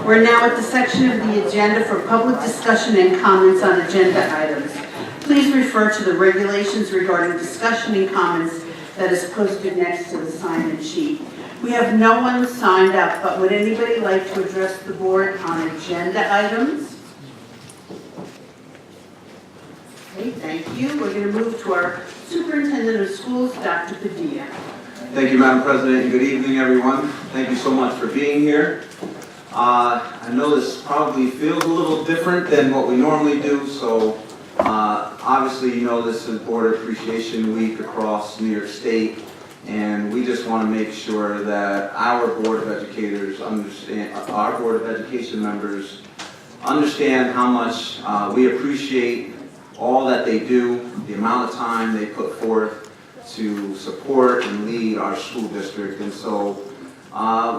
We're now at the section of the agenda for public discussion and comments on agenda items. Please refer to the regulations regarding discussion and comments that is posted next to the sign-in sheet. We have no one signed up, but would anybody like to address the board on agenda items? Okay, thank you. We're going to move to our Superintendent of Schools, Dr. Padilla. Thank you, Madam President, and good evening, everyone. Thank you so much for being here. I know this probably feels a little different than what we normally do, so obviously you know this is Board Appreciation Week across New York State, and we just want to make sure that our Board of Educators understand, our Board of Education members understand how much we appreciate all that they do, the amount of time they put forth to support and lead our school district. And so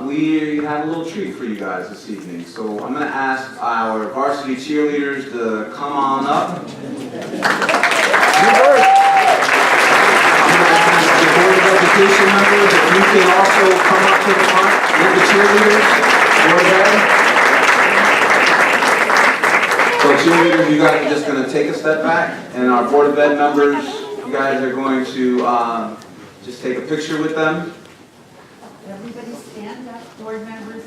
we have a little treat for you guys this evening. So I'm going to ask our varsity cheerleaders to come on up. I'm going to ask the Board of Education members if you can also come up to the front with the cheerleaders. So cheerleaders, you guys are just going to take a step back, and our Board of Ed members, you guys are going to just take a picture with them. Everybody stand up, board members.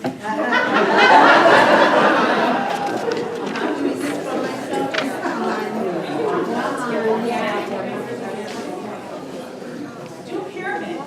Do a pyramid.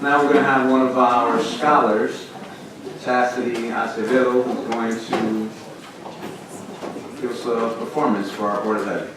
Now we're going to have one of our scholars, Chastity Acevedo, who's going to give us a performance for our Board of Ed.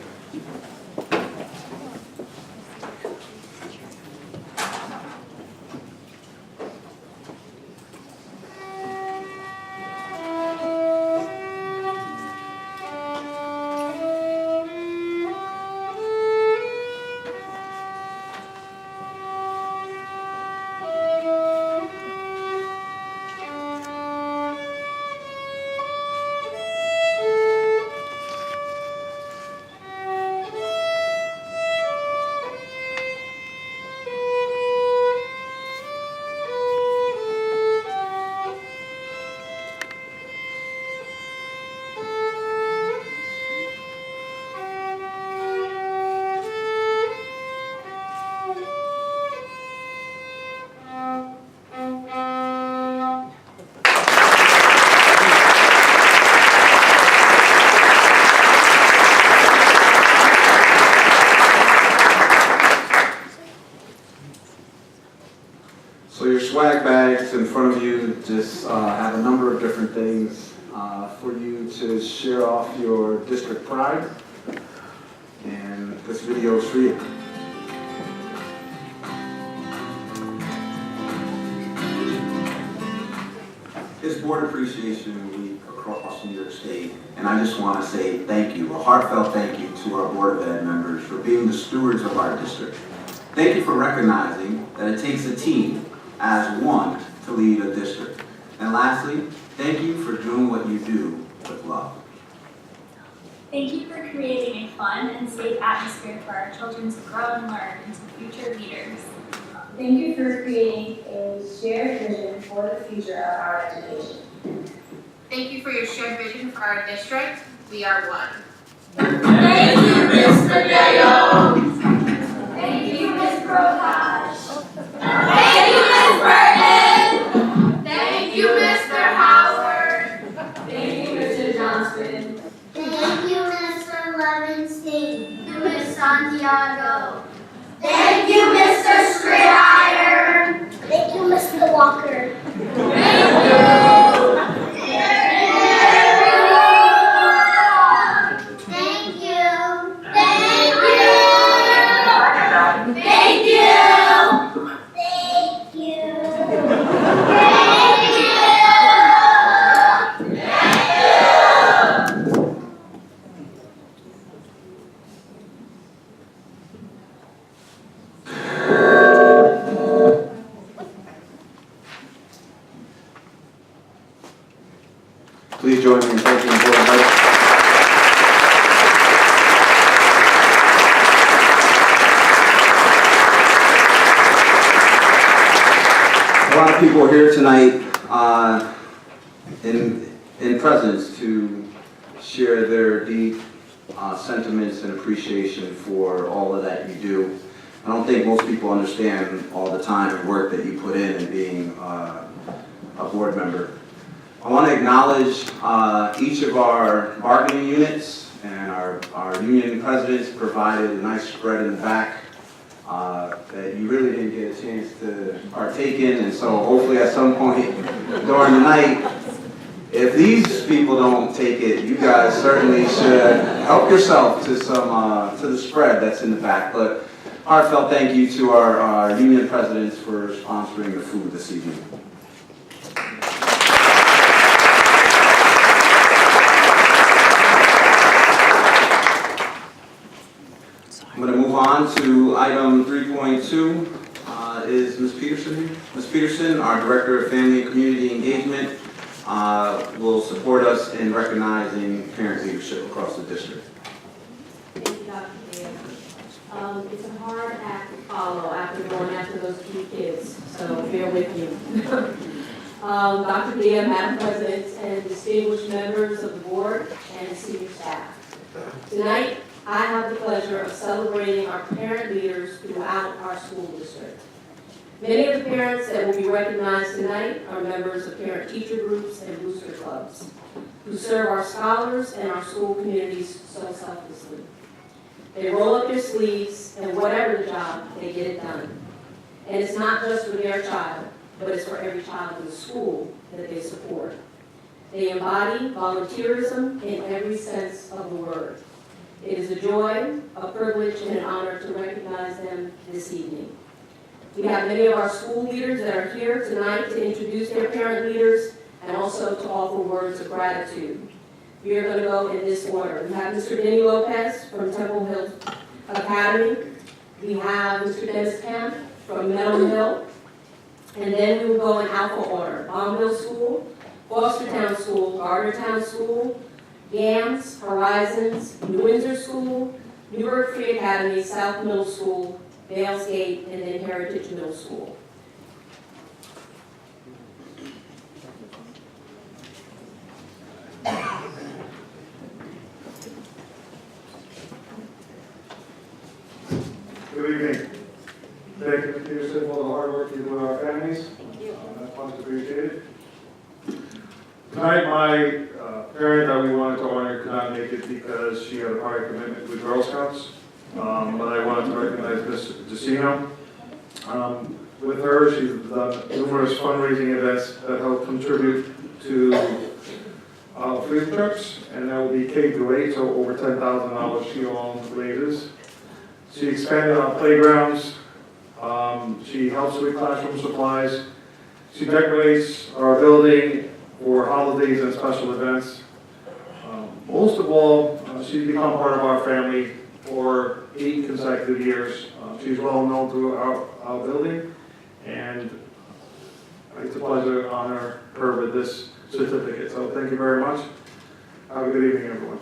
So your swag bags in front of you just have a number of different things for you to share off your district pride. And this video is for you. It's Board Appreciation Week across New York State, and I just want to say thank you, a heartfelt thank you to our Board of Ed members for being the stewards of our district. Thank you for recognizing that it takes a team as one to lead a district. And lastly, thank you for doing what you do with love. Thank you for creating a fun and safe atmosphere for our children to grow and learn into future leaders. Thank you for creating a shared vision for the future of our education. Thank you for your shared vision for our district. We are one. Thank you, Mr. Mayo. Thank you, Ms. Prokosh. Thank you, Ms. Burton. Santiago. Thank you, Mr. Strider. Thank you, Mr. Walker. Thank you. Thank you. Thank you. Thank you. Thank you. Please join me in thanking the Board of Health. A lot of people are here tonight in presence to share their deep sentiments and appreciation for all of that you do. I don't think most people understand all the time and work that you put in being a board member. I want to acknowledge each of our bargaining units, and our union presidents provided a nice spread in the back that you really didn't get a chance to partake in, and so hopefully at some point during the night, if these people don't take it, you guys certainly should help yourself to to the spread that's in the back. But heartfelt thank you to our union presidents for sponsoring the food this evening. I'm going to move on to item 3.2. Is Ms. Peterson here? Ms. Peterson, our Director of Family and Community Engagement, will support us in recognizing parent leadership across the district. Thank you, Dr. Dia. It's a hard act to follow after going after those key kids, so bear with me. Dr. Dia, Madam President, and distinguished members of the board and senior staff. Tonight, I have the pleasure of celebrating our parent leaders throughout our school district. Many of the parents that will be recognized tonight are members of parent-teacher groups and booster clubs who serve our scholars and our school communities so selflessly. They roll up their sleeves, and whatever the job, they get it done. And it's not just for their child, but it's for every child in the school that they support. They embody volunteerism in every sense of the word. It is a joy, a privilege, and an honor to recognize them this evening. We have many of our school leaders that are here tonight to introduce their parent leaders and also to offer words of gratitude. We are going to go in this order. We have Mr. Denny Lopez from Temple Hill Academy. We have Mr. Dennis Kemp from Meadow Hill. And then we will go in alpha order. Baumville School, Fostertown School, Gardnertown School, GAMS, Horizons, New Windsor School, Newburgh Free Academy, South Middle School, Vales Gate, and then Heritage Middle School. Good evening. Thank you, Ms. Peterson, for the hard work you do with our families. That's much appreciated. Tonight, my parent that we wanted to honor could not make it because she had a prior commitment with Girl Scouts. But I wanted to recognize Ms. DeCino. With her, she's done numerous fundraising events that help contribute to field trips, and that will be K-8, so over $10,000 she owns raises. She expanded our playgrounds. She helps with classroom supplies. She decorates our building for holidays and special events. Most of all, she's become part of our family for 8 consecutive years. She's well known throughout our building, and it's a pleasure to honor her with this certificate. So thank you very much. Have a good evening, everyone.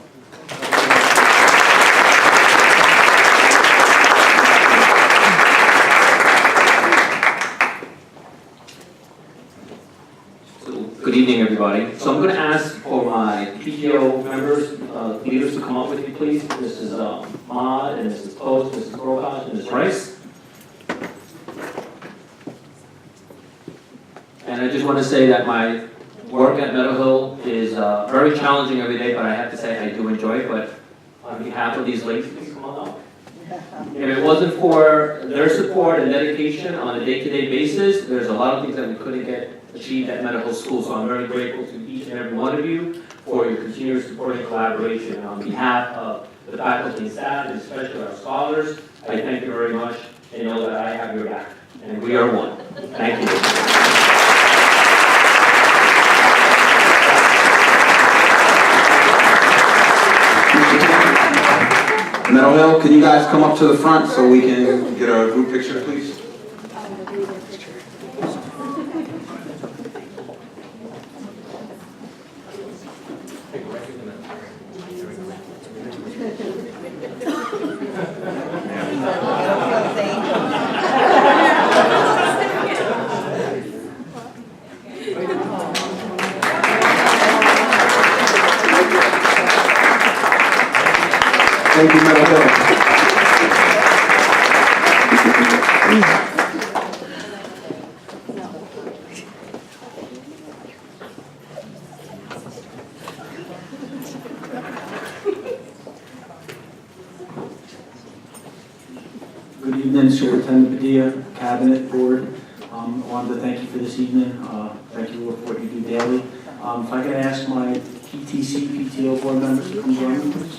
Good evening, everybody. So I'm going to ask for my PTO members, leaders to come up with me, please. This is Maud, and Mrs. Post, Mrs. Brokash, and Ms. Rice. And I just want to say that my work at Meadow Hill is very challenging every day, but I have to say I do enjoy it. But on behalf of these ladies, please come on up. If it wasn't for their support and dedication on a day-to-day basis, there's a lot of things that we couldn't get achieved at medical school. So I'm very grateful to each and every one of you for your continued support and collaboration. On behalf of the faculty and staff, and especially our scholars, I thank you very much and know that I have your back. And we are one. Thank you. Meadow Hill, can you guys come up to the front so we can get a group picture, please? Thank you, Meadow Hill. Good evening, Superintendent Padilla, Cabinet, Board. I wanted to thank you for this evening. Thank you for what you do daily. If I could ask my PTC, PTO board members to come join me, please.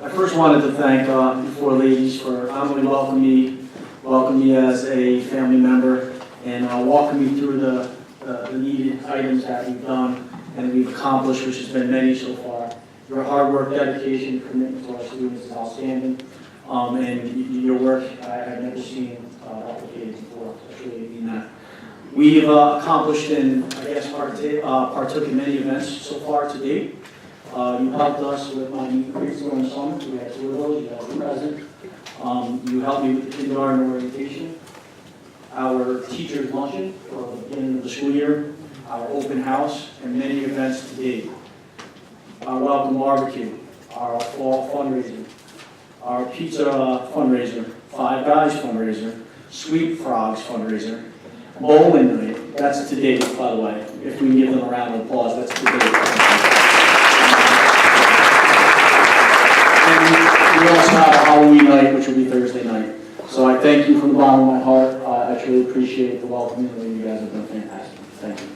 I first wanted to thank you four ladies for not only welcoming me as a family member and walking me through the needed items that we've done and we've accomplished, which has been many so far. Your hard work, dedication, commitment to our students is outstanding, and your work I've never seen replicated before. I truly mean that. We've accomplished and I guess partook in many events so far to date. You helped us with my meet and greets during the summer. We had 2 of those. You guys were present. You helped me with the kindergarten orientation, our teachers luncheon for the beginning of the school year, our open house, and many events to date. Our welcome barbecue, our fall fundraiser, our pizza fundraiser, Five Guys fundraiser, Sweet Frogs fundraiser, bowling night. That's to date, by the way. If we can give them a round of applause, that's to date. And we also have a Halloween night, which will be Thursday night. So I thank you from the bottom of my heart. I truly appreciate the welcoming, and you guys have been fantastic. Thank you.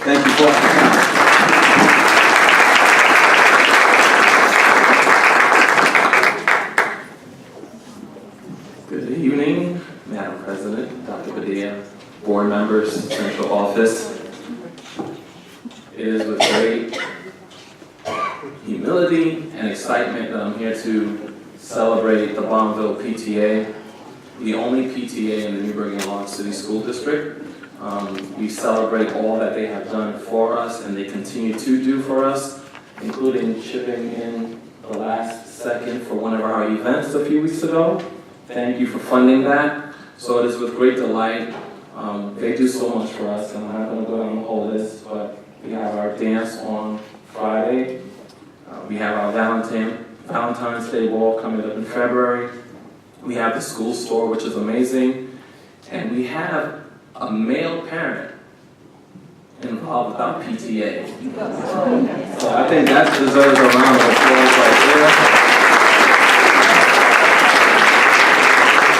Thank you, Foster. Good evening, Madam President, Dr. Padilla, board members, central office. It is with great humility and excitement that I'm here to celebrate the Bonneville PTA, the only PTA in the Newburgh and Long City School District. We celebrate all that they have done for us and they continue to do for us, including chipping in the last second for one of our events a few weeks ago. Thank you for funding that. So it is with great delight. They do so much for us, and I'm not going to go down the whole list, but we have our dance on Friday. We have our Valentine's Day ball coming up in February. We have the school store, which is amazing. And we have a male parent involved with our PTA. So I think that deserves a round of applause right there.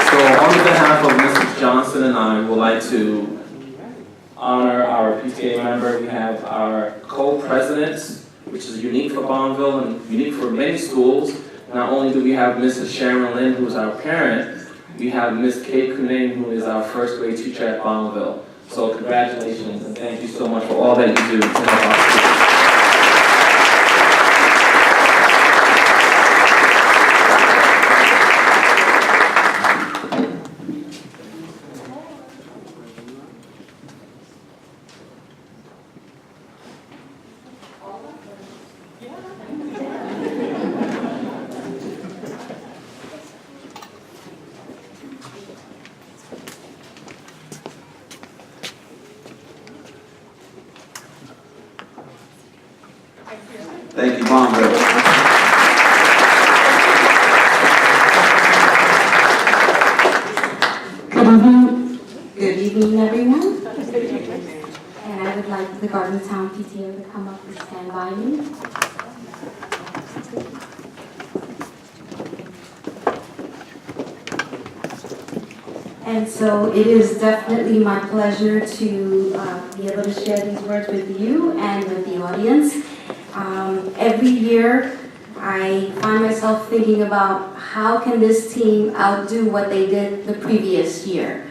So on behalf of Mrs. Johnson and I, we would like to honor our PTA member. We have our co-presidents, which is unique for Bonneville and unique for many schools. Not only do we have Mrs. Sharon Lynn, who is our parent, we have Ms. Kate Kuning, who is our first grade teacher at Bonneville. So congratulations and thank you so much for all that you do to help our students. Thank you, Bombville. Good evening, everyone. And I would like the Garden Town PTO to come up and stand by me. And so it is definitely my pleasure to be able to share these words with you and with the audience. Every year, I find myself thinking about how can this team outdo what they did the previous year.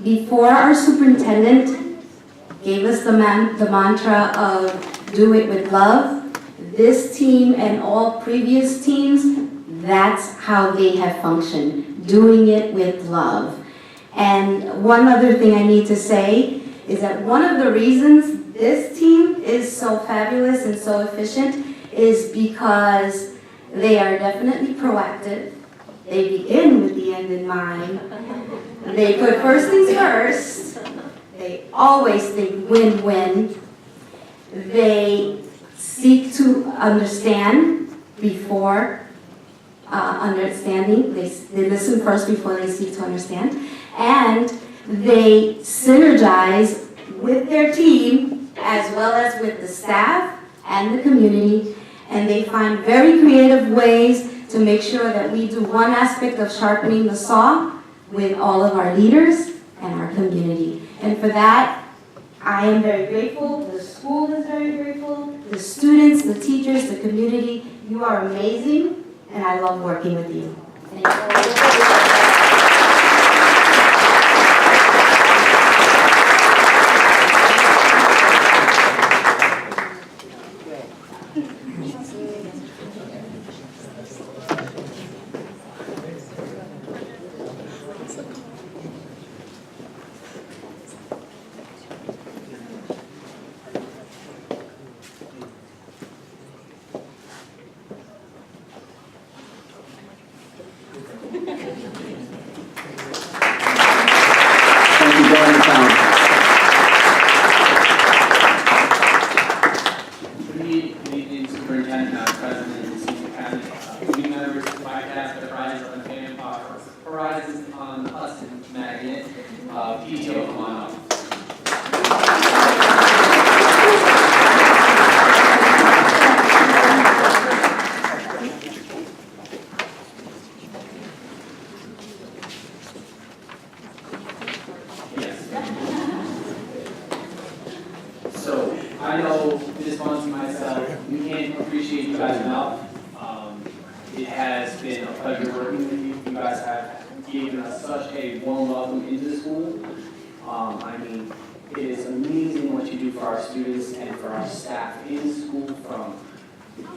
Before our superintendent gave us the mantra of do it with love, this team and all previous teams, that's how they have functioned, doing it with love. And one other thing I need to say is that one of the reasons this team is so fabulous and so efficient is because they are definitely proactive. They begin with the end in mind. They put first things first. They always think win-win. They seek to understand before understanding. They listen first before they seek to understand. And they synergize with their team as well as with the staff and the community. And they find very creative ways to make sure that we do one aspect of sharpening the saw with all of our leaders and our community. And for that, I am very grateful. The school is very grateful. The students, the teachers, the community, you are amazing, and I love working with you. Thank you.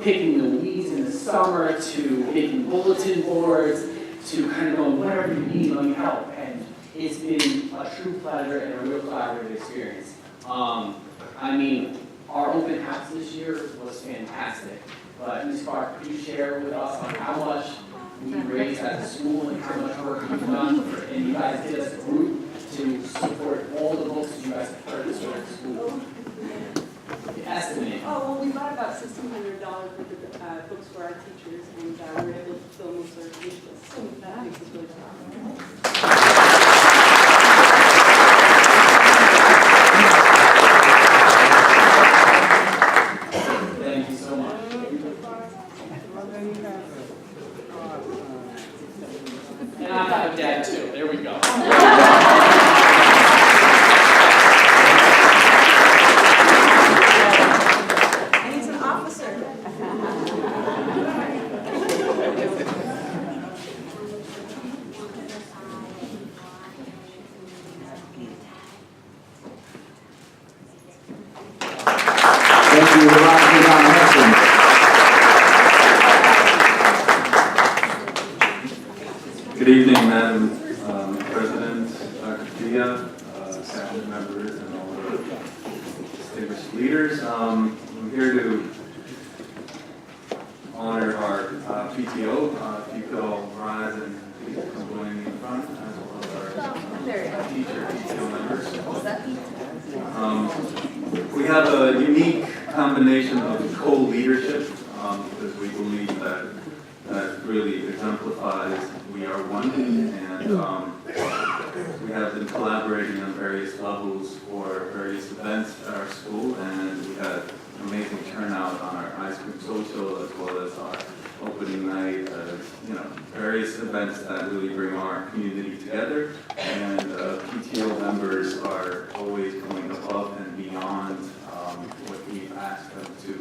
Picking the weeds in the summer to making bulletin boards to kind of going, whatever you need, let me help. And it's been a true pleasure and a real collaborative experience. I mean, our open house this year was fantastic. But Ms. Clark, could you share with us on how much we raised at the school and how much work we've done? And you guys did us a group to support all the books that you guys have purchased at the school. Estimate. Oh, well, we bought about $1,600 worth of books for our teachers, and we were able to fill most of their wish lists. So that makes us really proud. Thank you so much. And I have a dad too. There we go. Good evening, Madam President, Dr. Dia, cabinet members, and all the distinguished leaders. I'm here to honor our PTO. If you could all rise and please come join me in front, as well as our teacher PTO members. We have a unique combination of co-leadership, because we believe that really exemplifies we are one, and we have been collaborating on various levels for various events at our school, and we had amazing turnout on our ice cream social as well as our opening night, various events that really bring our community together. And PTO members are always going above and beyond what we've asked them to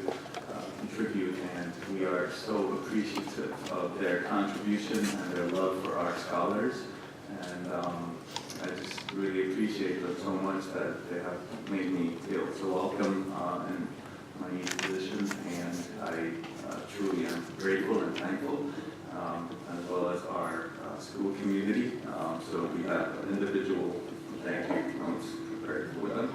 contribute, and we are so appreciative of their contribution and their love for our scholars. And I just really appreciate them so much that they have made me feel so welcome in my new position, and I truly am grateful and thankful, as well as our school community. So we have an individual thank you notes prepared for them.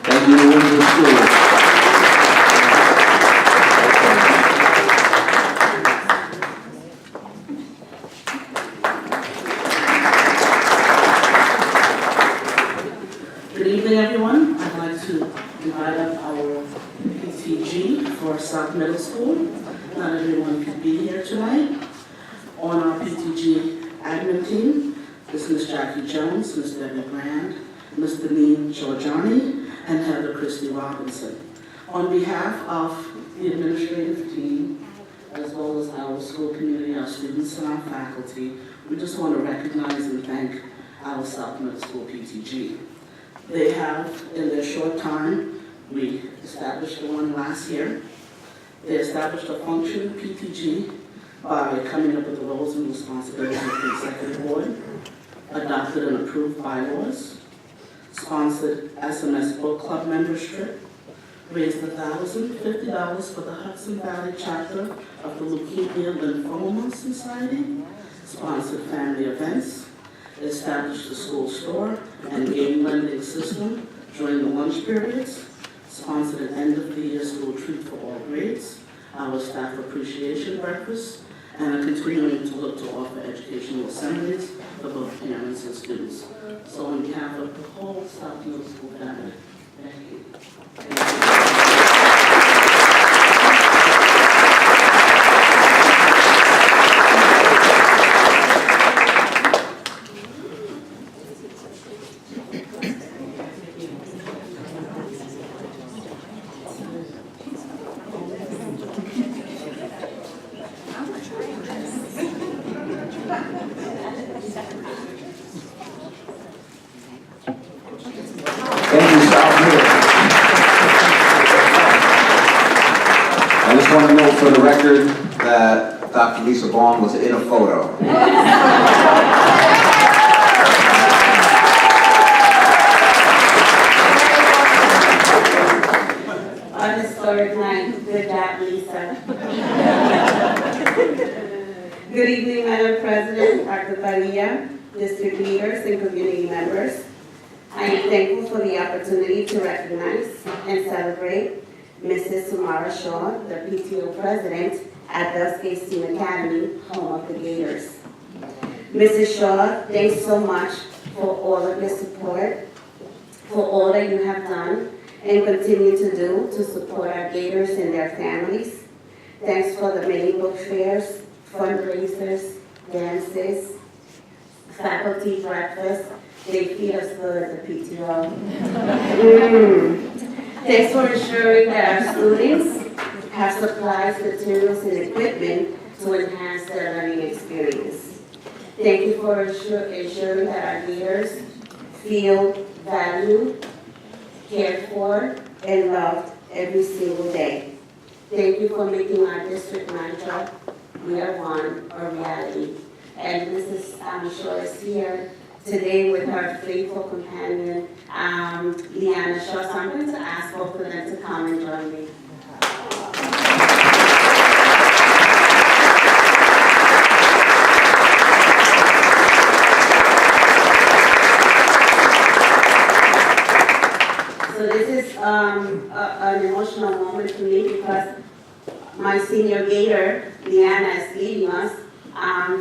Thank you, Newburgh School. Good evening, everyone. I'd like to invite up our PTG for South Middle School. Not everyone could be here tonight. On our PTG admin team is Ms. Jackie Jones, Ms. Debbie Brand, Mr. Dean Georgiani, and Heather Christie Robinson. On behalf of the administrative team, as well as our school community, our students, and our faculty, we just want to recognize and thank our South Middle School PTG. They have, in their short time, we established the one last year. They established a functioning PTG by coming up with the roles and responsibilities of the executive board, adopted and approved bylaws, sponsored SMS book club membership, raised $1,050 for the Hudson Valley chapter of the Leukemia Lymphoma Society, sponsored family events, established a school store and game lending system during the lunch periods, sponsored an end-of-the-year school treat for all grades, our staff appreciation breakfast, and are continuing to look to offer educational assemblies for both parents and students. So on behalf of the whole South Middle School family, thank you. Thank you, South Middle. I just want to note for the record that Dr. Lisa Baum was in a photo. On a historic night, good job, Lisa. Good evening, Madam President, Dr. Padilla, district leaders, and community members. I am thankful for the opportunity to recognize and celebrate Mrs. Samara Shaw, the PTO president at Dusky Steam Academy, home of the Gators. Mrs. Shaw, thanks so much for all of your support, for all that you have done and continue to do to support our Gators and their families. Thanks for the many book fairs, fundraisers, dances, faculty breakfast. They feed us good at the PTO. Thanks for ensuring that our students have supplies, materials, and equipment to enhance their learning experience. Thank you for ensuring that our leaders feel valued, cared for, and loved every single day. Thank you for making our district mantra, "We are one," a reality. And Mrs. Shaw is here today with her faithful companion, Leanna Shaw. So I'm going to ask both of them to come and join me. So this is an emotional moment for me because my senior gator, Leanna, is leading us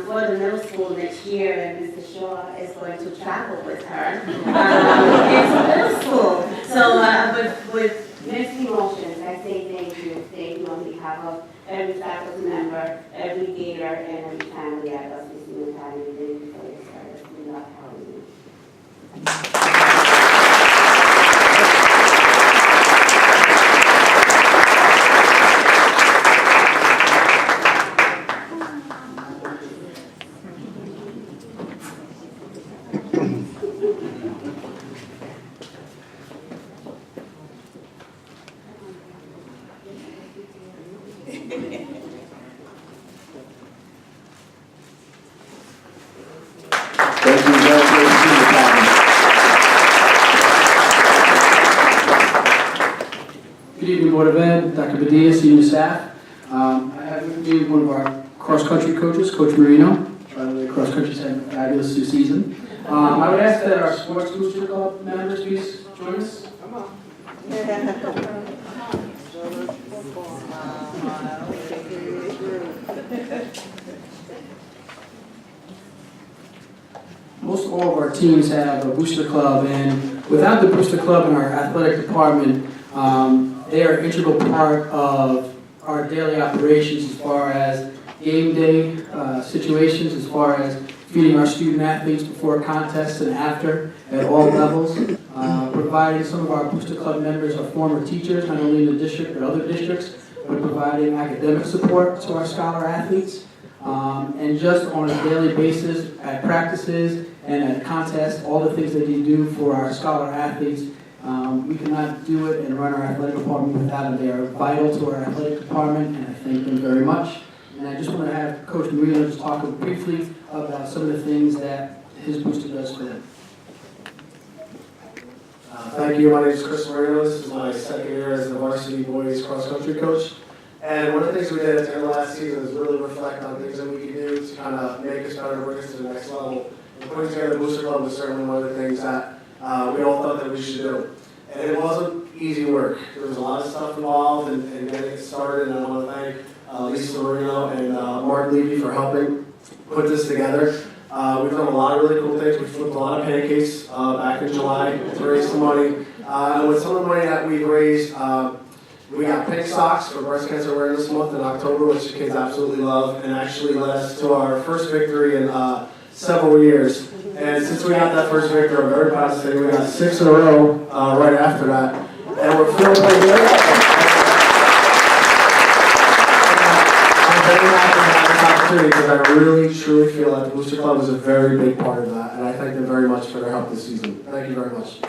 for the middle school next year, and Mr. Shaw is going to travel with her into middle school. So with mixed emotions, I say thank you on behalf of every faculty member, every gator, and every family at us Museum Academy. Thank you for your service. We love having you. Thank you very much, Senior Captain. Good evening, Board of Ed, Dr. Padilla, senior staff. I have with me one of our cross-country coaches, Coach Marino. The cross-country's had a fabulous season. I would ask that our sports booster club members please join us. Come on. Most all of our teams have a booster club, and without the booster club in our athletic department, they are an integral part of our daily operations as far as game day situations, as far as feeding our student athletes before contests and after at all levels. Providing some of our booster club members are former teachers, not only in the district but other districts, but providing academic support to our scholar athletes. And just on a daily basis at practices and at contests, all the things that you do for our scholar athletes, we cannot do it and run our athletic department without them. They are vital to our athletic department, and I thank them very much. And I just want to have Coach Marino just talk briefly about some of the things that his booster does for them. Thank you. My name is Chris Marino. This is my second year as the varsity boys cross-country coach. And one of the things we did at the end of last season is really reflect on things that we could do to kind of make us better, bring us to the next level. And putting together the booster club was certainly one of the things that we all thought that we should do. And it wasn't easy work. There was a lot of stuff involved in getting it started, and I want to thank Lisa Marino and Mark Levy for helping put this together. We've done a lot of really cool things. We flipped a lot of pancakes back in July to raise some money. And with some of the money that we've raised, we got pink socks for Breast Cancer Awareness Month in October, which the kids absolutely love, and actually led us to our first victory in several years. And since we got that first victory, I'm very proud to say we got 6 in a row right after that. And we're feeling pretty good. I'm very happy to have this opportunity because I really, truly feel that the Booster Club is a very big part of that. And I thank them very much for their help this season. Thank you very much.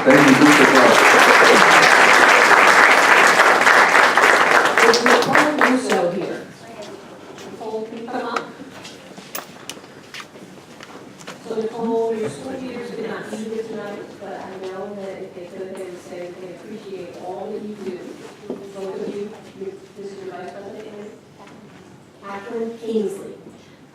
Thank you, Booster Club. Is Nicole Russo here? Nicole, can you come up? So Nicole, your school leaders could not be here tonight, but I know that if they could, they would say they appreciate all that you do. Both of you, this is your vice president, Catherine Kingsley.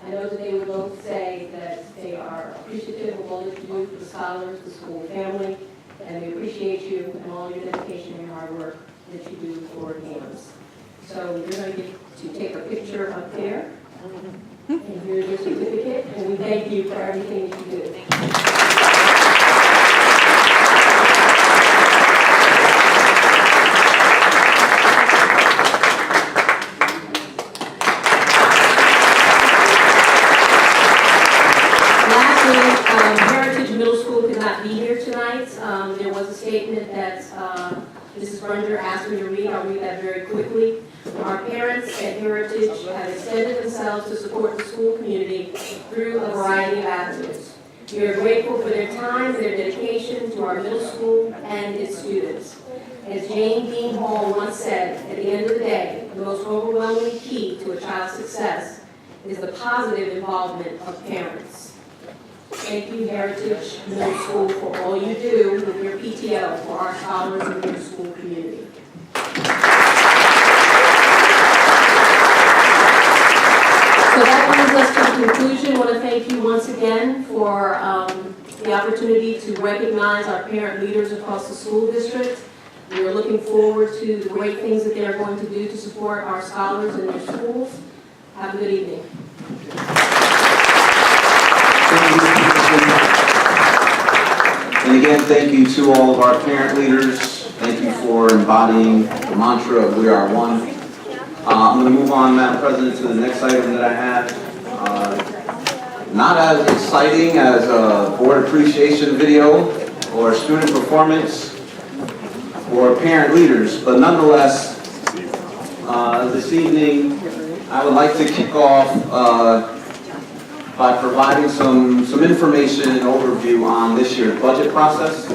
I know that they would both say that they are appreciative of all that you do for the scholars, the school family, and we appreciate you and all your dedication and hard work that you do for games. So you're going to get to take a picture up there, and here's your certificate, and we thank you for everything that you do. Heritage Middle School could not be here tonight. There was a statement that I'll read that very quickly. Our parents at Heritage have extended themselves to support the school community through a variety of avenues. We are grateful for their time and their dedication to our middle school and its students. As Jane Dean Hall once said, at the end of the day, the most overwhelming key to a child's success is the positive involvement of parents. Thank you, Heritage Middle School, for all you do with your PTO for our scholars and your school community. So that brings us to the conclusion. I want to thank you once again for the opportunity to recognize our parent leaders across the school district. We are looking forward to the great things that they are going to do to support our scholars in their schools. Have a good evening. And again, thank you to all of our parent leaders. Thank you for embodying the mantra of We Are One. I'm going to move on, Madam President, to the next item that I have. Not as exciting as a board appreciation video or student performance or parent leaders, but nonetheless, this evening I would like to kick off by providing some information and overview on this year's budget process.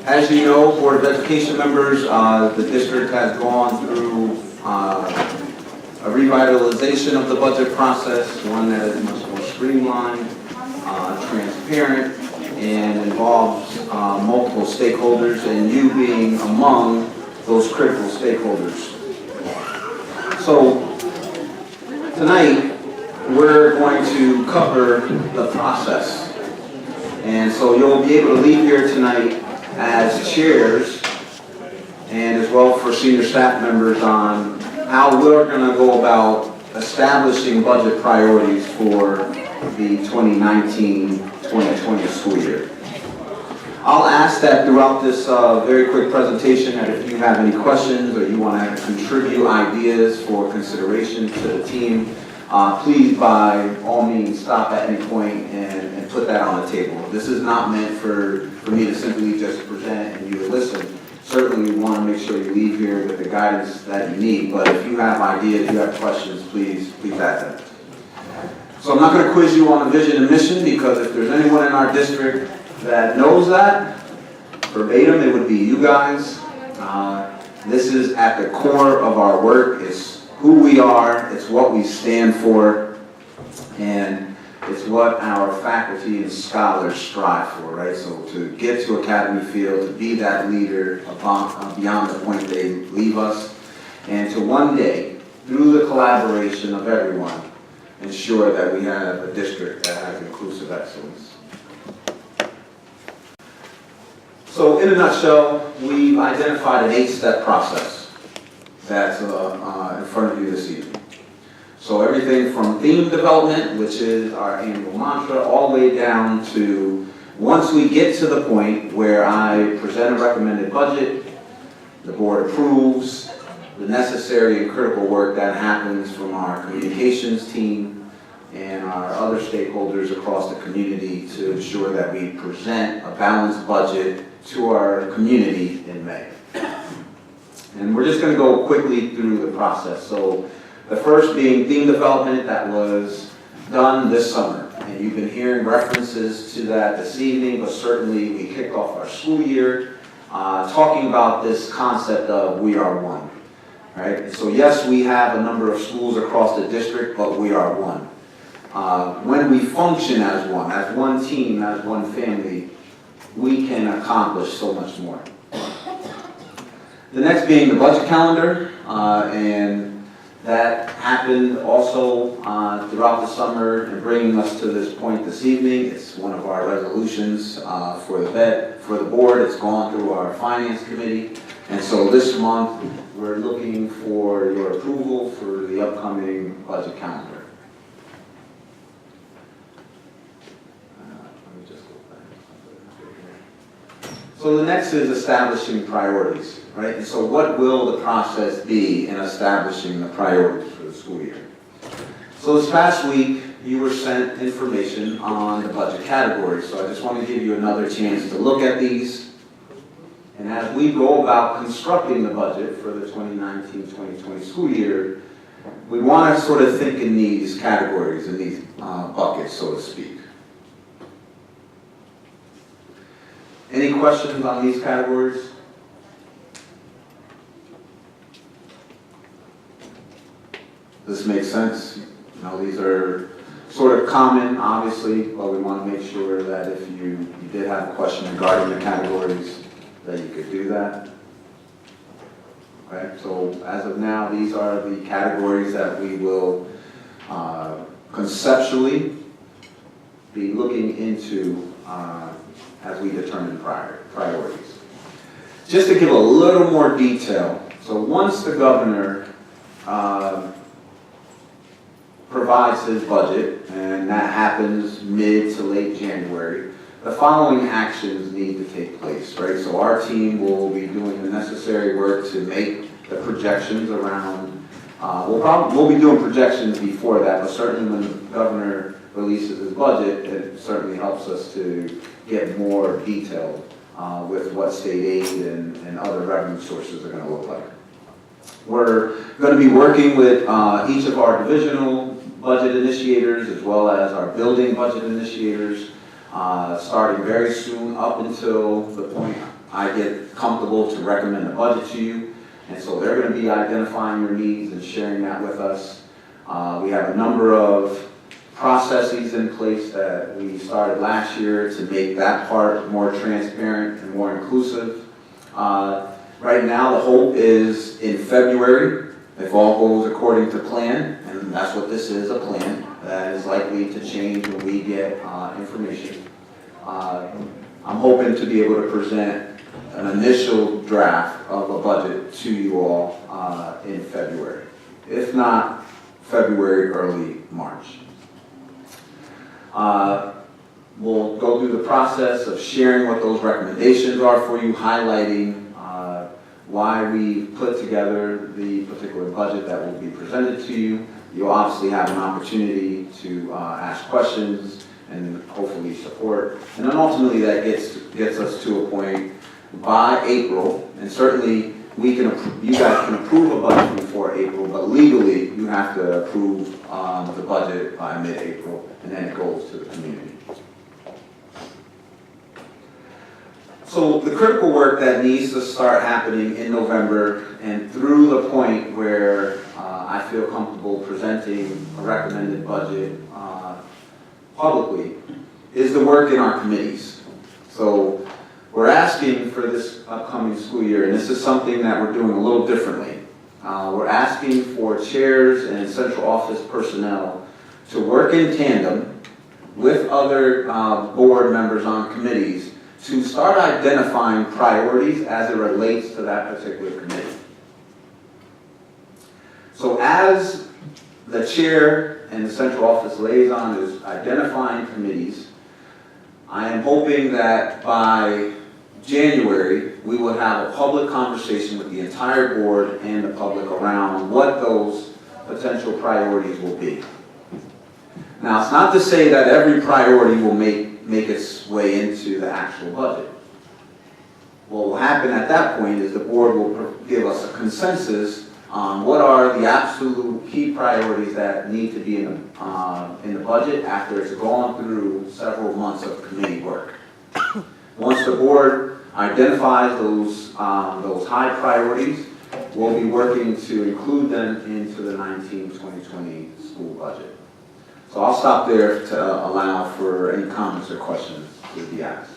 As you know, Board of Education members, the district has gone through a revitalization of the budget process, one that is much more streamlined, transparent, and involves multiple stakeholders, and you being among those critical stakeholders. So tonight, we're going to cover the process. And so you'll be able to leave here tonight as chairs and as well for senior staff members on how we're going to go about establishing budget priorities for the 2019-2020 school year. I'll ask that throughout this very quick presentation that if you have any questions or you want to contribute ideas for consideration to the team, please by all means stop at any point and put that on the table. This is not meant for me to simply just present and you to listen. Certainly we want to make sure you leave here with the guidance that you need, but if you have ideas, you have questions, please add them. So I'm not going to quiz you on the vision and mission, because if there's anyone in our district that knows that, verbatim, it would be you guys. This is at the core of our work. It's who we are, it's what we stand for, and it's what our faculty and scholars strive for, right? So to get to Academy Field, to be that leader beyond the point they leave us, and to one day, through the collaboration of everyone, ensure that we have a district that has inclusive excellence. So in a nutshell, we've identified an 8-step process that's in front of you this evening. So everything from theme development, which is our annual mantra, all the way down to once we get to the point where I present a recommended budget, the board approves, the necessary and critical work that happens from our communications team and our other stakeholders across the community to ensure that we present a balanced budget to our community in May. And we're just going to go quickly through the process. So the first being theme development that was done this summer. And you've been hearing references to that this evening, but certainly we kicked off our school year talking about this concept of we are one. Right? So yes, we have a number of schools across the district, but we are one. When we function as one team, as one family, we can accomplish so much more. The next being the budget calendar, and that happened also throughout the summer and bringing us to this point this evening. It's one of our resolutions for the board. It's gone through our finance committee. And so this month, we're looking for your approval for the upcoming budget calendar. So the next is establishing priorities, right? And so what will the process be in establishing the priorities for the school year? So this past week, you were sent information on the budget categories. So I just want to give you another chance to look at these. And as we go about constructing the budget for the 2019-2020 school year, we want to sort of think in these categories, in these buckets, so to speak. Any questions on these categories? Does this make sense? You know, these are sort of common, obviously, but we want to make sure that if you did have a question regarding the categories, that you could do that. Okay, so as of now, these are the categories that we will conceptually be looking into as we determine priorities. Just to give a little more detail, so once the governor provides his budget, and that happens mid to late January, the following actions need to take place, right? So our team will be doing the necessary work to make the projections around, we'll be doing projections before that, but certainly when the governor releases his budget, it certainly helps us to get more detailed with what state aid and other revenue sources are going to look like. We're going to be working with each of our divisional budget initiators as well as our building budget initiators, starting very soon up until the point I get comfortable to recommend a budget to you. And so they're going to be identifying your needs and sharing that with us. We have a number of processes in place that we started last year to make that part more transparent and more inclusive. Right now, the hope is in February, if all goes according to plan, and that's what this is, a plan that is likely to change when we get information. I'm hoping to be able to present an initial draft of a budget to you all in February. If not, February, early March. We'll go through the process of sharing what those recommendations are for you, highlighting why we put together the particular budget that will be presented to you. You'll obviously have an opportunity to ask questions and hopefully support. And then ultimately that gets us to a point by April, and certainly you guys can approve a budget before April, but legally you have to approve the budget by mid-April, and then it goes to the community. So the critical work that needs to start happening in November and through the point where I feel comfortable presenting a recommended budget publicly is the work in our committees. So we're asking for this upcoming school year, and this is something that we're doing a little differently. We're asking for chairs and central office personnel to work in tandem with other board members on committees to start identifying priorities as it relates to that particular committee. So as the chair and the central office liaison is identifying committees, I am hoping that by January, we will have a public conversation with the entire board and the public around what those potential priorities will be. Now, it's not to say that every priority will make its way into the actual budget. What will happen at that point is the board will give us a consensus on what are the absolute key priorities that need to be in the budget after it's gone through several months of committee work. Once the board identifies those high priorities, we'll be working to include them into the 19-2020 school budget. So I'll stop there to allow for any comments or questions to be asked.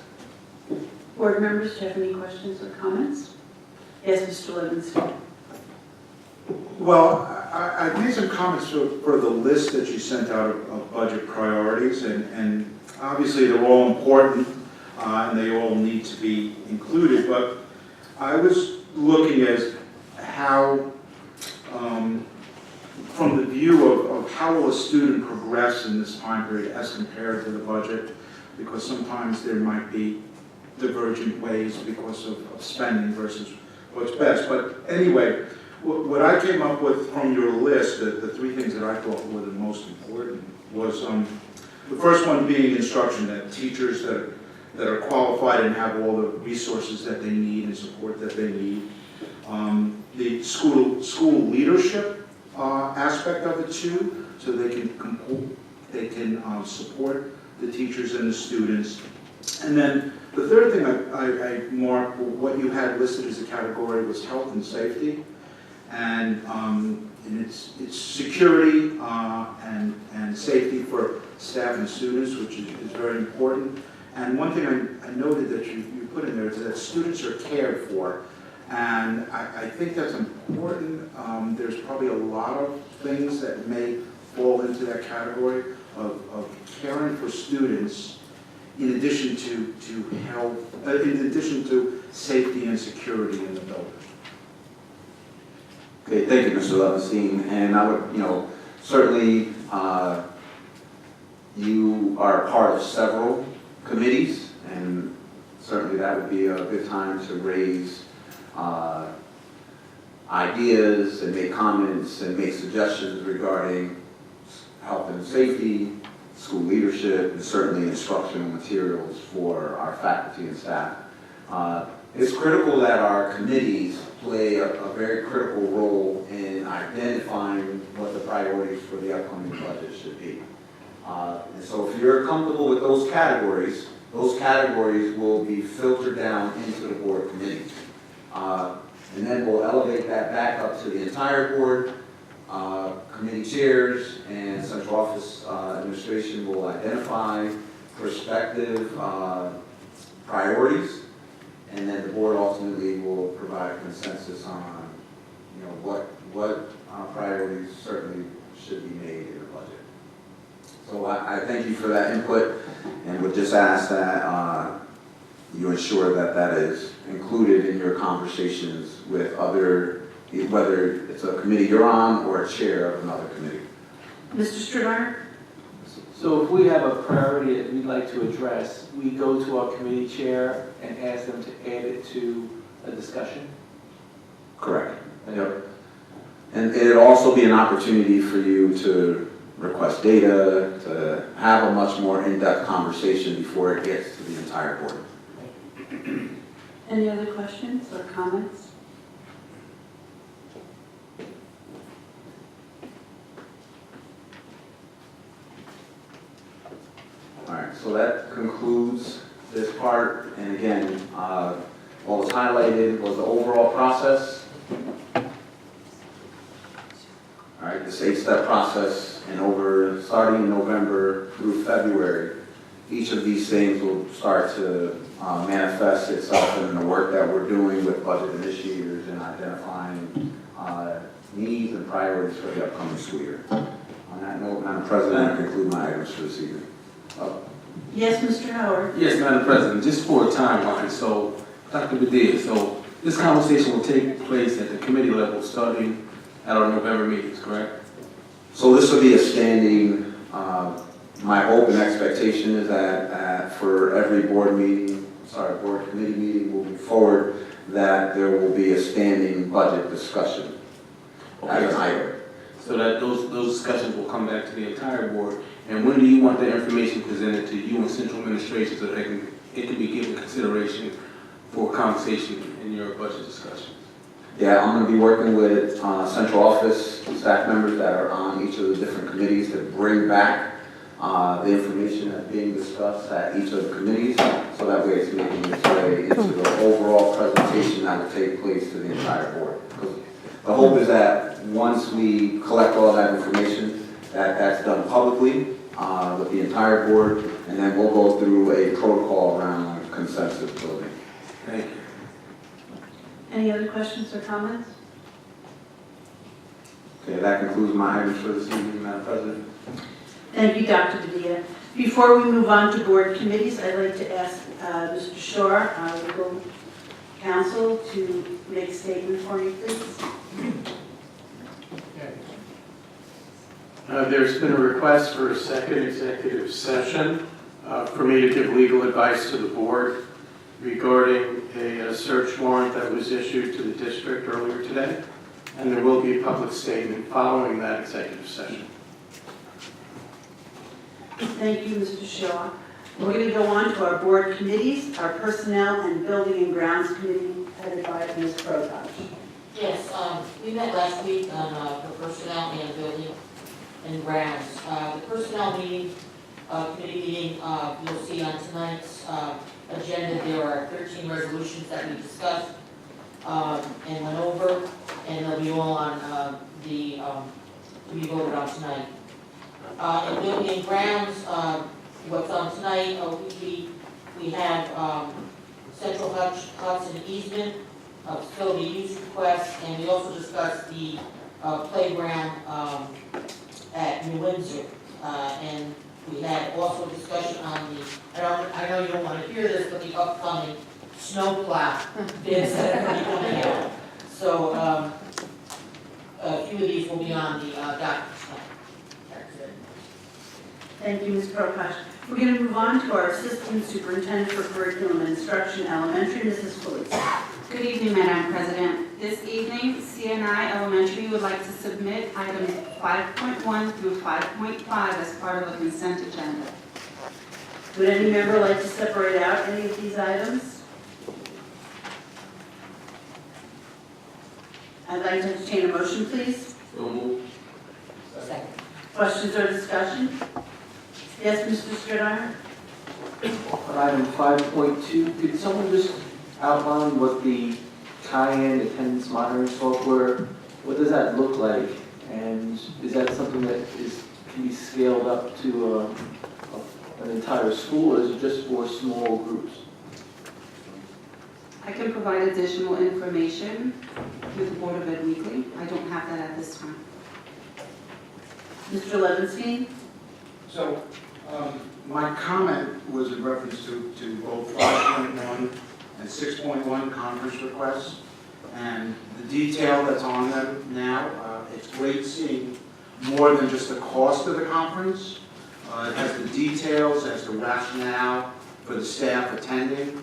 Board members, do you have any questions or comments? Yes, Mr. Livingston. Well, I made some comments for the list that you sent out of budget priorities, and obviously they're all important and they all need to be included, but I was looking at how, from the view of how will a student progress in this time period as compared to the budget, because sometimes there might be divergent ways because of spending versus what's best. But anyway, what I came up with from your list, the three things that I thought were the most important, was the first one being instruction, that teachers that that are qualified and have all the resources that they need and support that they need. The school leadership aspect of it too, so they can support the teachers and the students. And then the third thing I marked, what you had listed as a category was health and safety. And it's security and safety for staff and students, which is very important. And one thing I noted that you put in there is that students are cared for. And I think that's important. There's probably a lot of things that may fall into that category of caring for students in addition to health, in addition to safety and security in the building. Okay, thank you, Mr. Levenstein. And I would, certainly you are a part of several committees, and certainly that would be a good time to raise ideas and make comments and make suggestions regarding health and safety, school leadership, and certainly instructional materials for our faculty and staff. It's critical that our committees play a very critical role in identifying what the priorities for the upcoming budget should be. And so if you're comfortable with those categories will be filtered down into the board committees. And then we'll elevate that back up to the entire board. Committee chairs and central office administration will identify prospective priorities, and then the board ultimately will provide consensus on, what priorities certainly should be made in the budget. So I thank you for that input, and would just ask that you ensure that that is included in your conversations with other, whether it's a committee you're on or a chair of another committee. Mr. Stradar? So if we have a priority that we'd like to address, we go to our committee chair and ask them to add it to a discussion? Correct. Yep. And it'll also be an opportunity for you to request data, to have a much more in-depth conversation before it gets to the entire board. Any other questions or comments? All right, so that concludes this part. And again, what was highlighted was the overall process. All right, this 8-step process, and starting in November through February, each of these things will start to manifest itself in the work that we're doing with budget initiators and identifying needs and priorities for the upcoming school year. On that note, Madam President, I conclude my items for this evening. Yes, Mr. Howard? Yes, Madam President, just for a timeline, so Dr. Badia, so this conversation will take place at the committee level starting at our November meetings, correct? So this will be a standing, my hope and expectation is that for every board committee meeting moving forward, that there will be a standing budget discussion as an item. So that those discussions will come back to the entire board. And when do you want that information presented to you and central administration so that it can be given consideration for conversation in your budget discussions? Yeah, I'm going to be working with central office staff members that are on each of the different committees to bring back the information that's being discussed at each of the committees, so that way it's making its way into the overall presentation that will take place to the entire board. Because the hope is that once we collect all that information, that's done publicly with the entire board, and then we'll go through a protocol around consensus building. Thank you. Any other questions or comments? Okay, that concludes my items for this evening, Madam President. Thank you, Dr. Badia. Before we move on to board committees, I'd like to ask Mr. Shore, our legal counsel, to make a statement for me, please. There's been a request for a second executive session for me to give legal advice to the board regarding a search warrant that was issued to the district earlier today, and there will be a public statement following that executive session. Thank you, Mr. Shaw. We're going to go on to our board committees, our Personnel and Building and Grounds Committee, headed by Ms. Prokop. Yes, we met last week on the personnel and building and grounds. The personnel meeting, committee meeting, you'll see on tonight's agenda, there are 13 resolutions that we discussed and went over, and they'll be all on to be voted on tonight. In building and grounds, what's on tonight, we have Central Hudson easement, facility use request, and we also discussed the playground at New Windsor. And we had also discussion on the, I know you don't want to hear this, but the upcoming snowplow bids that are coming out. So a few of these will be on the docket tonight. That's it. Thank you, Ms. Prokop. We're going to move on to our Assistant Superintendent for Curriculum and Instruction, Elementary, Mrs. Felice. Good evening, Madam President. This evening, CNI Elementary would like to submit items 5.1 through 5.5 as part of a consent agenda. Would any member like to separate out any of these items? I'd like to entertain a motion, please. So moved. Second. Questions or discussion? Yes, Mr. Stritter? On item 5.2, could someone just outline what the tie-in attendance monitoring software, what does that look like? And is that something that can be scaled up to an entire school, or is it just for small groups? I can provide additional information with the Board of Ed Weekly. I don't have that at this time. Mr. Levinstein? So, my comment was in reference to both 5.1 and 6.1 conference requests, and the detail that's on them now. It's great seeing more than just the cost of the conference. It has the details as to rationale for the staff attending,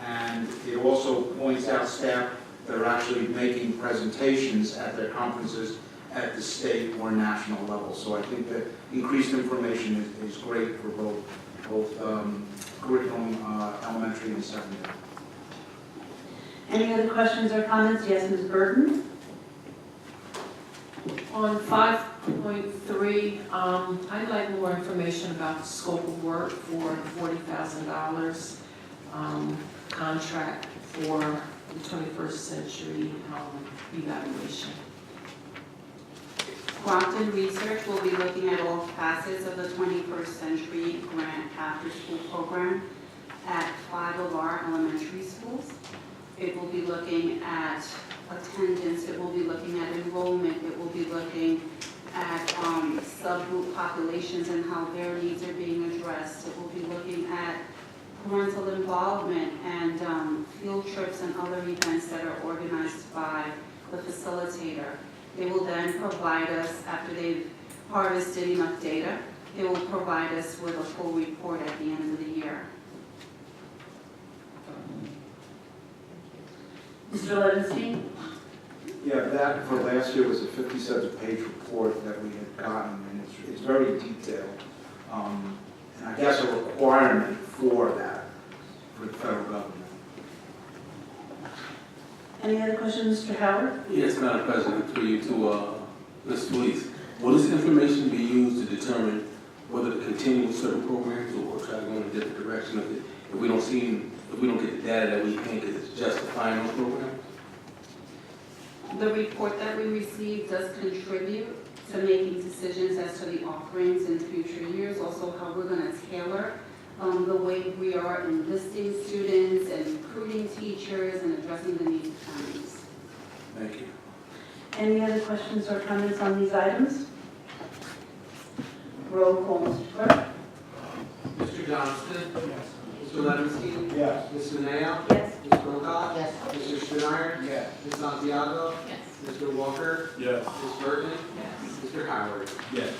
and it also points out staff that are actually making presentations at their conferences at the state or national level. So I think that increased information is great for both curriculum, elementary and secondary. Any other questions or comments? Yes, Ms. Burton? On 5.3, I'd like more information about the scope of work for the $40,000 contract for the 21st century evaluation. Brockton Research will be looking at all facets of the 21st Century Grant after-school program at 5 of our elementary schools. It will be looking at attendance, it will be looking at enrollment, it will be looking at subgroup populations and how their needs are being addressed. It will be looking at parental involvement and field trips and other events that are organized by the facilitator. They will then provide us, after they've harvested enough data, they will provide us with a full report at the end of the year. Mr. Levinstein? Yeah, that for last year was a 57-page report that we had gotten, and it's very detailed. And I guess a requirement for that for the federal government. Any other questions, Mr. Howard? Yes, Madam President, through you to Ms. Felice. Will this information be used to determine whether to continue with certain programs or try to go in a different direction if we don't get the data that we think is justifying those programs? The report that we received does contribute to making decisions as to the offerings in future years, also how we're going to tailor the way we are enlisting students and recruiting teachers and addressing the needs of families. Thank you. Any other questions or comments on these items? Roll call, Mr. Clerk. Mr. Johnston? Yes. Mr. Levinstein? Yes. Ms. Mineo? Yes. Ms. Prokop? Yes. Mr. Schneider? Yes. Ms. Santiago? Yes. Mr. Walker? Yes. Ms. Burton? Yes. Mr. Howard? Yes.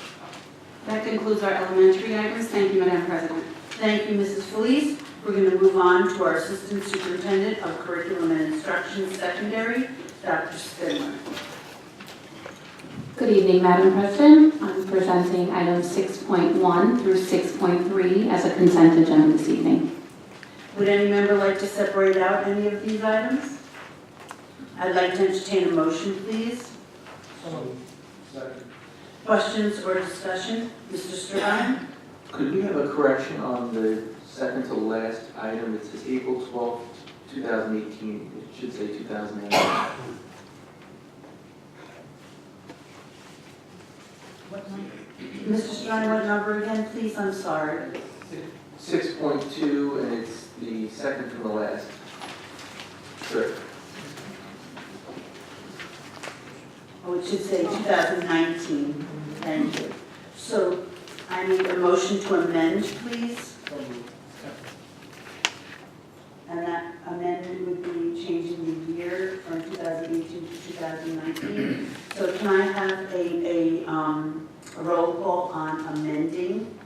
That concludes our elementary items. Thank you, Madam President. Thank you, Mrs. Felice. We're going to move on to our Assistant Superintendent of Curriculum and Instruction, Secondary, Dr. Spindler. Good evening, Madam President. I'm presenting items 6.1 through 6.3 as a consent agenda this evening. Would any member like to separate out any of these items? I'd like to entertain a motion, please. Second. Questions or discussion? Mr. Strawn? Could we have a correction on the second to last item? It says April 12th, 2018. It should say 2019. Mr. Strawn, what number again, please? I'm sorry. 6.2, and it's the second from the last. Sure. Oh, it should say 2019. Thank you. So I need a motion to amend, please. And that amendment would be changing the year from 2018 to 2019. So can I have a roll call on amending?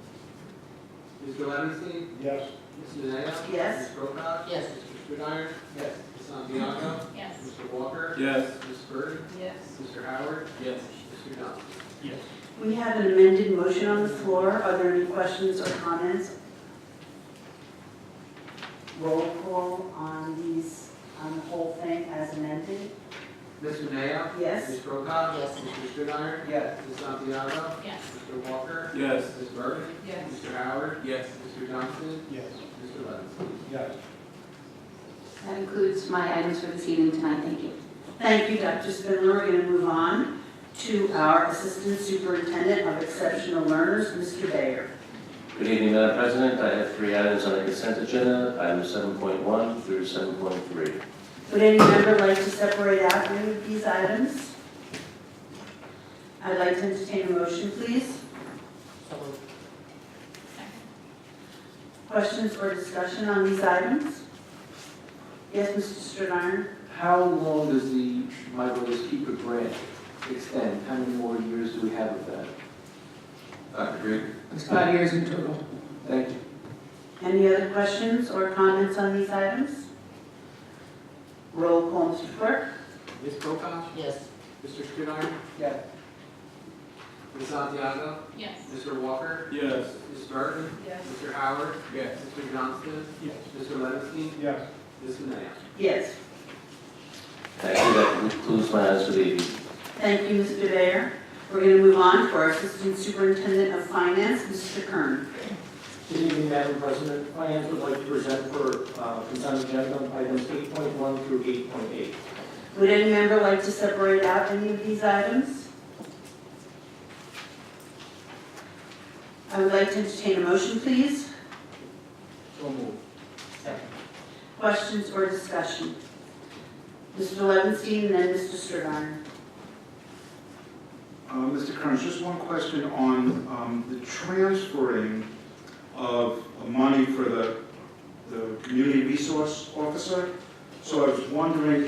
Mr. Levinstein? Yes. Ms. Mineo? Yes. Ms. Prokop? Yes. Mr. Goodire? Yes. Ms. Santiago? Yes. Mr. Walker? Yes. Ms. Burton? Yes. Mr. Howard? Yes. Mr. Johnson? Yes. We have an amended motion on the floor. Are there any questions or comments? Roll call on the whole thing as amended? Ms. Mineo? Yes. Ms. Prokop? Yes. Mr. Goodire? Yes. Ms. Santiago? Yes. Mr. Walker? Yes. Ms. Burton? Yes. Mr. Howard? Yes. Mr. Johnson? Yes. Mr. Levinstein? Yes. That includes my items for this evening tonight. Thank you. Thank you, Dr. Spindler. We're going to move on to our Assistant Superintendent of Exceptional Learners, Mr. Bayer. Good evening, Madam President. I have 3 items on the consent agenda, items 7.1 through 7.3. Would any member like to separate out any of these items? I'd like to entertain a motion, please. Questions or discussion on these items? Yes, Mr. Stradiner? How long does the My Brother's Keeper grant extend? How many more years do we have of that? Dr. Green? It's 5 years in total. Thank you. Any other questions or comments on these items? Roll call, Mr. Clerk. Ms. Prokop? Yes. Mr. Goodire? Yes. Ms. Santiago? Yes. Mr. Walker? Yes. Ms. Burton? Yes. Mr. Howard? Yes. Mr. Johnston? Yes. Mr. Levinstein? Yes. Ms. Mineo? Yes. Thank you. That concludes my items for the evening. Thank you, Mr. Bayer. We're going to move on to our Assistant Superintendent of Finance, Mr. Kern. Good evening, Madam President. Finance would like to present for consent agenda items 8.1 through 8.8. Would any member like to separate out any of these items? I would like to entertain a motion, please. So moved. Questions or discussion? Mr. Levinstein and then Mr. Stradiner. Mr. Kearns, just one question on the transferring of money for the community resource officer. So I was wondering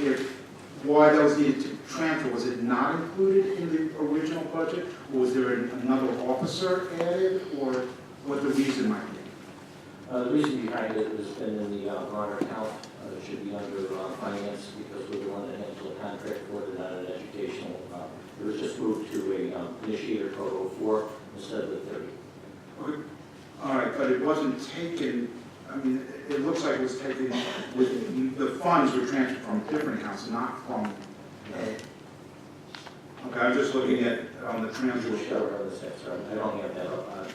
why that was needed to transfer. Was it not included in the original budget? Or was there another officer added, or what the reason might be? The reason behind it has been in the line account. It should be under finance because we're the one that handles the contract for it, not an educational. It was just moved to a initiator total of 4 instead of the 30. Okay. All right, but it wasn't taken, I mean, it looks like it was taken with, the funds were transferred from different accounts, not from, okay, I'm just looking at on the transfer. Sure, I don't have that up.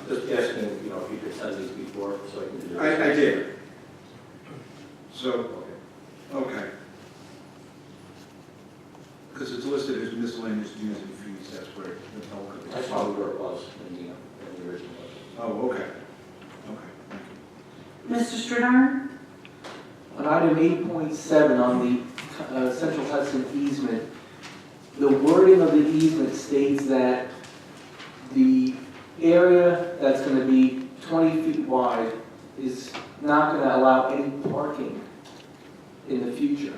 Just asking, if you could send these before so I can do this. I did. So, okay. Because it's listed as miscellaneous dues and fees, that's where the bulk of it is. That's probably where it was in the original budget. Oh, okay. Okay, thank you. Mr. Stradiner? On item 8.7 on the Central Hudson easement, the wording of the easement states that the area that's going to be 20 feet wide is not going to allow any parking in the future.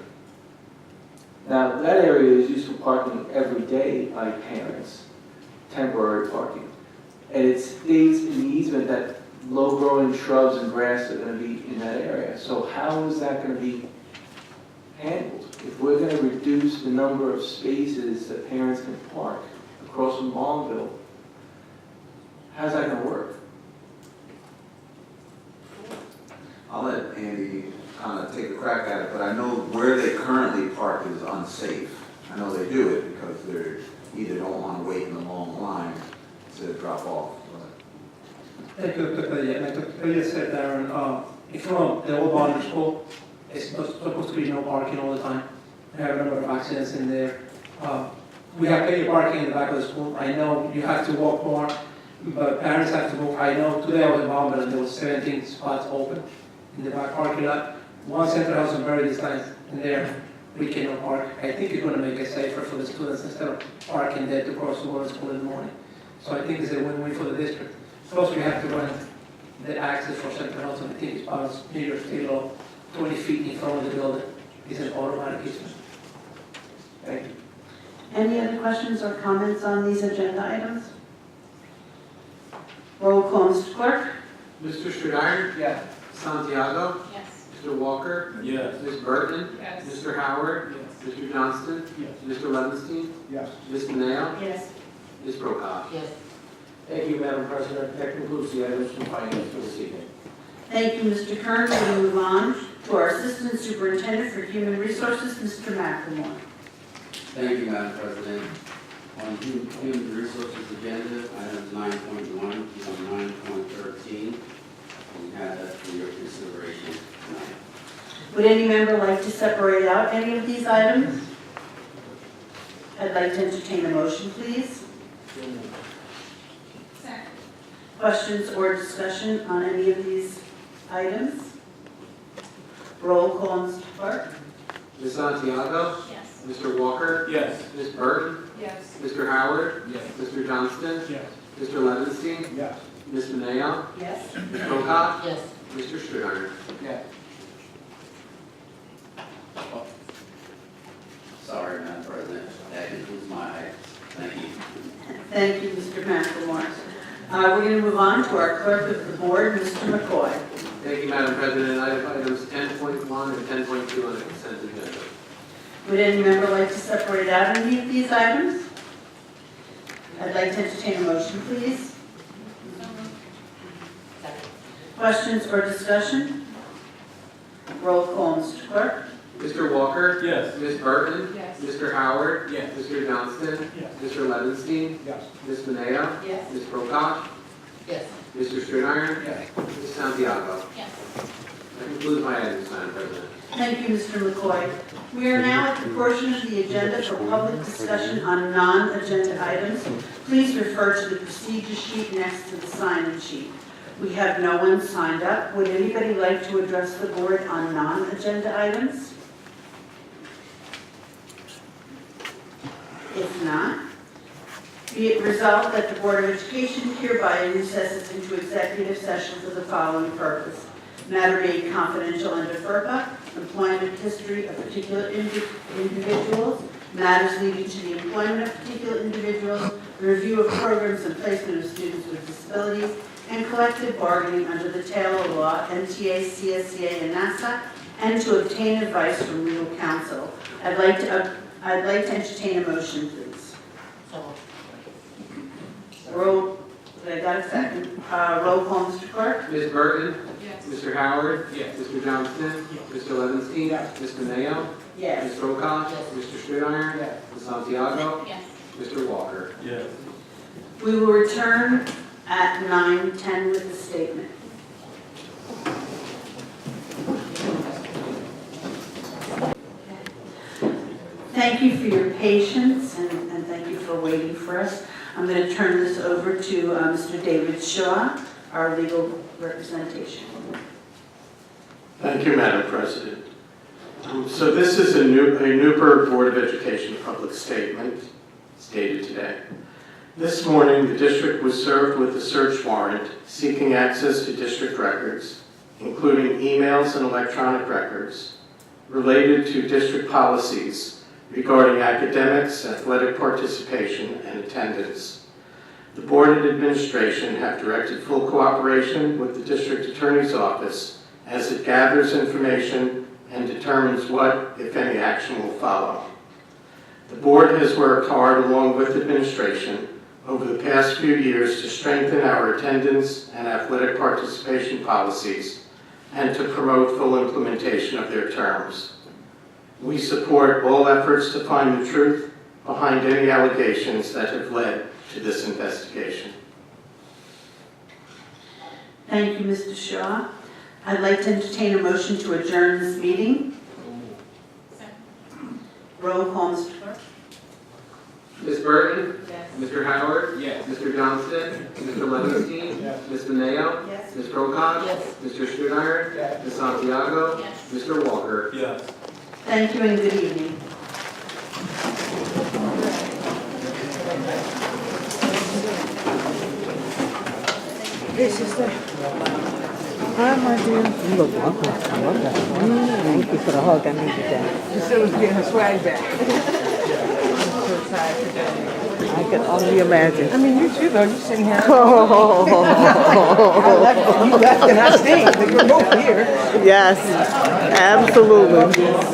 Now, that area is used for parking every day by parents, temporary parking. And it states in the easement that low-growing shrubs and grass are going to be in that area. So how is that going to be handled? if we're gonna reduce the number of spaces that parents can park across from Longville, how's that gonna work? I'll let Andy kind of take a crack at it, but I know where they currently park is unsafe. I know they do it because they're either don't want to wait in a long line to drop off. Thank you, Dr. Padilla. Like Dr. Padilla said, Darren, in front of the old body school, it's supposed to be no parking all the time. We have a number of accidents in there. We have plenty of parking in the back of the school. I know you have to walk more, but parents have to move. I know today I was in Bombay and there was 17 spots open in the back parking lot. One center house on Meredith lines in there, we cannot park. I think it's going to make it safer for the students instead of parking there to cross the road to school in the morning. So I think it's a win-win for the district. Plus, we have to run the access for center house, and I think it's part of New York State law, 20 feet in front of the building is an automatic easement. Thank you. Any other questions or comments on these agenda items? Roll call, Mr. Clerk. Mr. Strider? Yes. Santiago? Yes. Mr. Walker? Yes. Ms. Burton? Yes. Mr. Howard? Yes. Mr. Johnston? Yes. Mr. Levinstein? Yes. Ms. Mineo? Yes. Ms. Prokop? Yes. Thank you, Madam President. That concludes the items from finance for this evening. Thank you, Mr. Kern. We move on to our Assistant Superintendent for Human Resources, Mr. McLemore. Thank you, Madam President. On Human Resources agenda, items 9.1 through 9.13, we have that for your consideration tonight. Would any member like to separate out any of these items? I'd like to entertain a motion, please. Second. Questions or discussion on any of these items? Roll call, Mr. Clerk. Ms. Santiago? Yes. Mr. Walker? Yes. Ms. Burton? Yes. Mr. Howard? Yes. Mr. Johnston? Yes. Mr. Levinstein? Yes. Ms. Mineo? Yes. Ms. Prokop? Yes. Mr. Strider? Yes. Sorry, Madam President, that concludes my items. Thank you. Thank you, Mr. McLemore. We're going to move on to our Clerk of the Board, Mr. McCoy. Thank you, Madam President. I have items 10.1 and 10.2 on the consent agenda. Would any member like to separate out any of these items? I'd like to entertain a motion, please. Second. Questions or discussion? Roll call, Mr. Clerk. Mr. Walker? Yes. Ms. Burton? Yes. Mr. Howard? Yes. Mr. Johnston? Yes. Mr. Levinstein? Yes. Ms. Mineo? Yes. Ms. Prokop? Yes. Mr. Strider? Yes. Ms. Santiago? Yes. That concludes my items, Madam President. Thank you, Mr. McCoy. We are now at the portion of the agenda for public discussion on non-agenda items. Please refer to the procedure sheet next to the sign-in sheet. We have no one signed up. Would anybody like to address the board on non-agenda items? If not, be it resolved that the Board of Education hereby recesses into executive session for the following purpose. Matter made confidential under FERPA, employment history of particular individuals, matters leading to the employment of particular individuals, review of programs and placement of students with disabilities, and collective bargaining under the Taylor Law, MTA, CSCA, and NASA, and to obtain advice from legal counsel. I'd like to entertain a motion, please. Roll, I got a second. Roll call, Mr. Clerk. Ms. Burton? Yes. Mr. Howard? Yes. Mr. Johnston? Mr. Levinstein? Yes. Ms. Mineo? Yes. Ms. Prokop? Yes. Mr. Strider? Yes. Ms. Santiago? Yes. Mr. Walker? Yes. We will return at 9:10 with the statement. Thank you for your patience and thank you for waiting for us. I'm going to turn this over to Mr. David Shaw, our legal representation. Thank you, Madam President. So this is a Newburgh Board of Education public statement stated today. This morning, the district was served with a search warrant seeking access to district records, including emails and electronic records, related to district policies regarding academics, athletic participation, and attendance. The board and administration have directed full cooperation with the district attorney's office as it gathers information and determines what, if any, action will follow. The board has worked hard along with administration over the past few years to strengthen our attendance and athletic participation policies and to promote full implementation of their terms. We support all efforts to find the truth behind any allegations that have led to this investigation. Thank you, Mr. Shaw. I'd like to entertain a motion to adjourn this meeting. Roll call, Mr. Clerk. Ms. Burton? Yes. Mr. Howard? Yes. Mr. Johnston? Mr. Levinstein? Yes. Ms. Mineo? Yes. Ms. Prokop? Yes. Mr. Studeyer? Yes. Ms. Santiago? Yes. Mr. Walker? Yes. Thank you and good evening. This is the. Hi, my dear. You look lovely. I love that. Thank you for the hug. I needed that. Priscilla's getting her swag back. I'm so excited today. I can only imagine. I mean, you too, though. You sing here. I left, you left and I stayed. We're both here. Yes, absolutely.